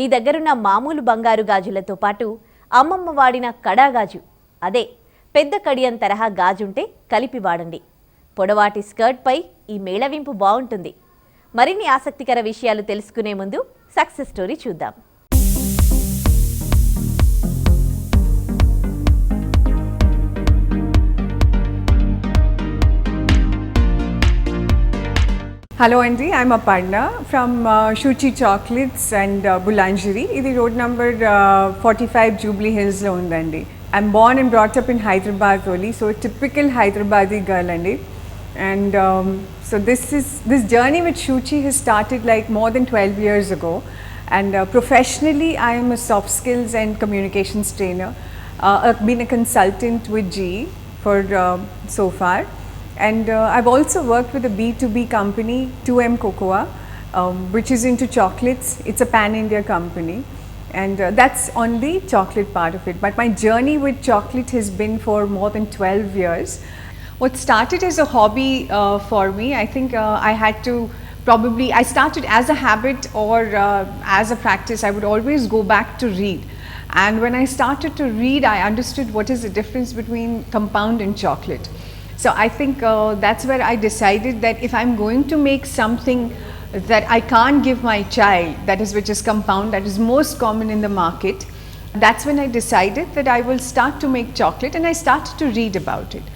మీ దగ్గరున్న మామూలు బంగారు గాజులతో పాటు అమ్మమ్మ వాడిన కడా గాజు, అదే పెద్ద కడియం తరహా గాజుంటే కలిపి వాడండి. పొడవాటి స్కర్ట్పై ఈ మేళవింపు బాగుంటుంది. మరిన్ని ఆసక్తికర విషయాలు తెలుసుకునే ముందు సక్సెస్ స్టోరీ చూద్దాం. Hello Andy, I'm Aparna from Shuchi Chocolates and Boulangerie. This road number 45 Jubilee Hills lo undandi. I'm born and brought up in Hyderabad only, so a typical Hyderabadi girl andi. And so this journey with Shuchi has started like more than 12 years ago. And professionally, I am a soft skills and communications trainer. I've been a consultant with GE for so far. And I've also worked with a B2B company, 2M Cocoa, which is into chocolates. It's a pan-India company. And that's on the chocolate part of it. But my journey with chocolate has been for more than 12 years. What started as a hobby for me, I think I had to I started as a habit or as a practice. I would always go back to read. And when I started to read, I understood what is the difference between compound and chocolate. So I think that's where I decided that if I'm going to make something that I can't give my child, that is which is compound, that is most common in the market, that's when I decided that I will start to make chocolate, and I started to read about it.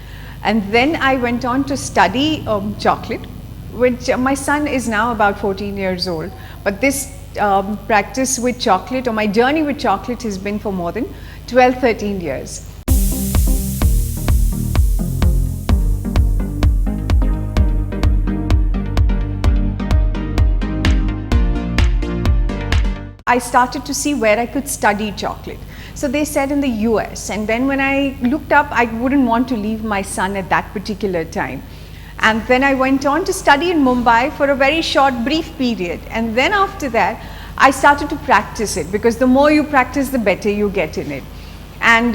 And then I went on to study chocolate, which my son is now about 14 years old. But this practice with chocolate, or my journey with chocolate, has been for more than 12-13 years. I started to see where I could study chocolate. So they said in the US, and then when I looked up, I wouldn't want to leave my son at that particular time. And then I went on to study in Mumbai for a very short, brief period. And then after that, I started to practice it, because the more you practice, the better you get in it. And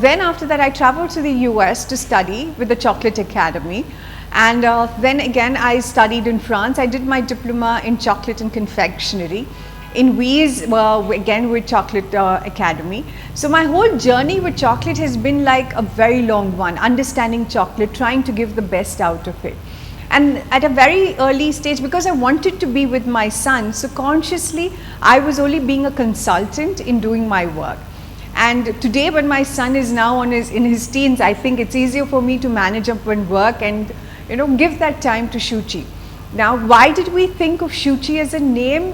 then after that, I traveled to the US to study with the Chocolate Academy. And then again, I studied in France. I did my diploma in chocolate and confectionery in Wies, again with Chocolate Academy. So my whole journey with chocolate has been like a very long one, understanding chocolate, trying to give the best out of it. And at a very early stage, because I wanted to be with my son, so consciously I was only being a consultant in doing my work. And today, when my son is now in his teens, I think it's easier for me to manage up and work and give that time to Shuchi. Now, why did we think of Shuchi as a name?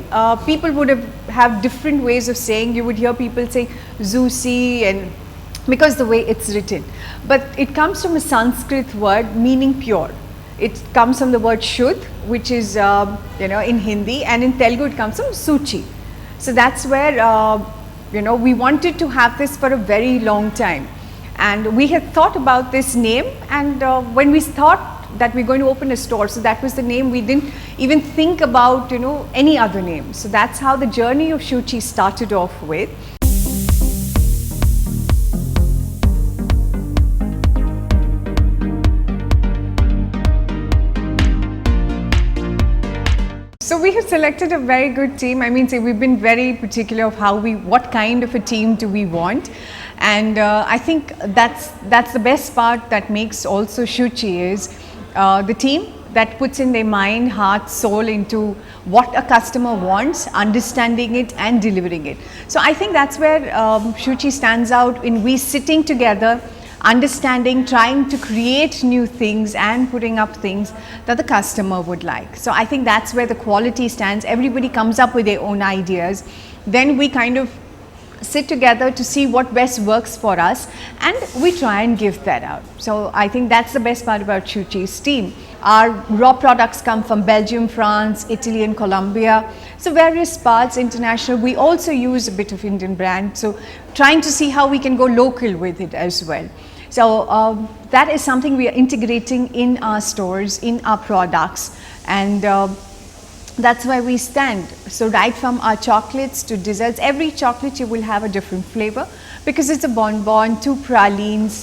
People would have different ways of saying. You would hear people say Zusi, and because the way it's written. But it comes from a Sanskrit word meaning pure. It comes from the word Shudh, which is in Hindi, and in Telugu it comes from Suchi. So that's where we wanted to have this for a very long time, and we had thought about this name. And when we thought that we're going to open a store, so that was the name. We didn't even think about any other name. So that's how the journey of Shuchi started off with. So we have selected a very good team. I mean, we've been very particular of what kind of a team do we want. And I think that's the best part that makes also Shuchi is the team that puts in their mind, heart, soul into what a customer wants, understanding it and delivering it. So I think that's where Shuchi stands out, in we sitting together, understanding, trying to create new things and putting up things that the customer would like. So I think that's where the quality stands. Everybody comes up with their own ideas. Then we kind of sit together to see what best works for us, and we try and give that out. So I think that's the best part about Shuchi's team. Our raw products come from Belgium, France, Italy and Colombia. So various parts international. We also use a bit of Indian brand. So trying to see how we can go local with it as well. So that is something we are integrating in our stores, in our products. And that's why we stand. So right from our chocolates to desserts, every chocolate you will have a different flavor, because it's a bonbon, 2 pralines,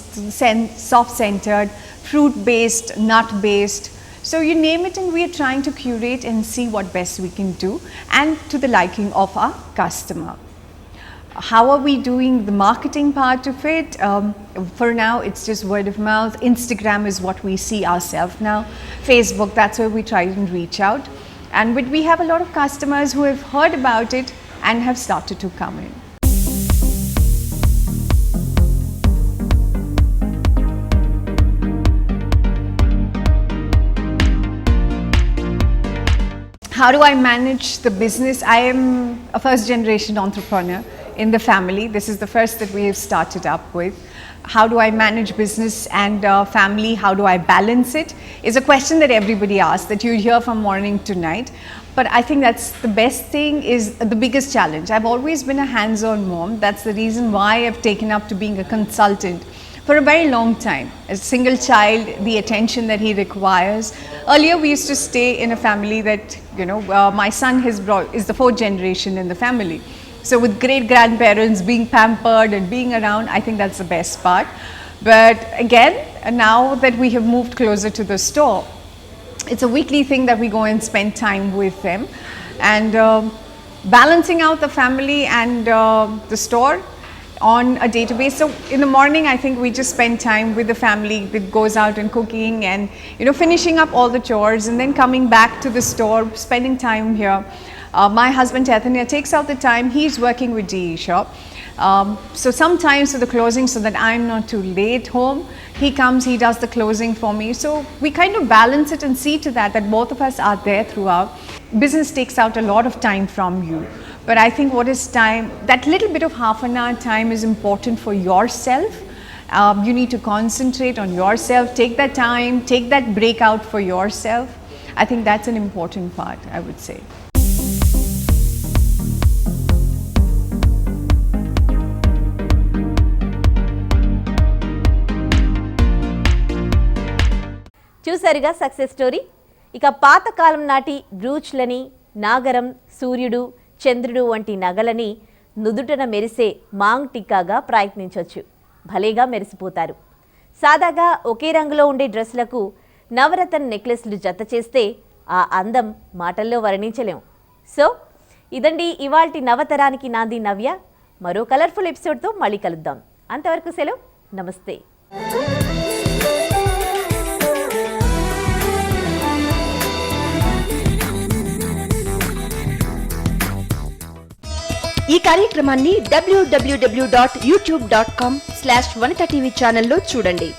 soft centered, fruit based, nut based. So you name it and we are trying to curate and see what best we can do and to the liking of our customer. How are we doing the marketing part of it? For now, it's just word of mouth. Instagram is what we see ourselves now. Facebook, that's where we try and reach out. But we have a lot of customers who have heard about it and have started to come in. How do I manage the business? I am a first generation entrepreneur in the family. This is the first that we have started up with. How do I manage business and family? How do I balance it? Is a question that everybody asks, that you hear from morning to night. But I think that's the best thing, is the biggest challenge. I've always been a hands-on mom. That's the reason why I've taken up to being a consultant for a very long time. As a single child, the attention that he requires. Earlier, we used to stay in a family that, my son is the fourth generation in the family. So with great grandparents being pampered and being around, I think that's the best part. But again, now that we have moved closer to the store, it's a weekly thing that we go and spend time with them. And balancing out the family and the store on a database. So in the morning, I think we just spend time with the family that goes out and cooking and finishing up all the chores and then coming back to the store, spending time here. My husband Chaitanya takes out the time. He's working with DE Shop. So sometimes for the closing, so that I'm not too late home, he comes, he does the closing for me. So we kind of balance it and see to that both of us are there throughout. Business takes out a lot of time from you. But I think what is time, that little bit of half an hour time is important for yourself. You need to concentrate on yourself, take that time, take that break out for yourself. I think that's an important part, I would say. చూసారుగా success story. ఇక పాతకాలం నాటి బ్రూచ్లని, నాగరం, సూర్యుడు, చంద్రుడు వంటి నగలని నుదుటన మెరిసే Mang టిక్కాగా ప్రయత్నించవచ్చు. భలేగా మెరిసిపోతారు. సాదాగా ఒకే రంగులో ఉండే డ్రెస్లకు నవరత్న నెక్లెస్లు జత చేస్తే ఆ అందం మాటల్లో వర్ణించలేం. సో ఇదండి ఇవాల్టి నవతరానికి నాంది నవ్య. మరో కలర్ఫుల్ ఎపిసోడ్తో మళ్ళీ కలుద్దాం. అంతవరకు సెలవు. నమస్తే. ఈ కార్యక్రమాన్ని www.youtube.com/vanitaTV ఛానల్లో చూడండి.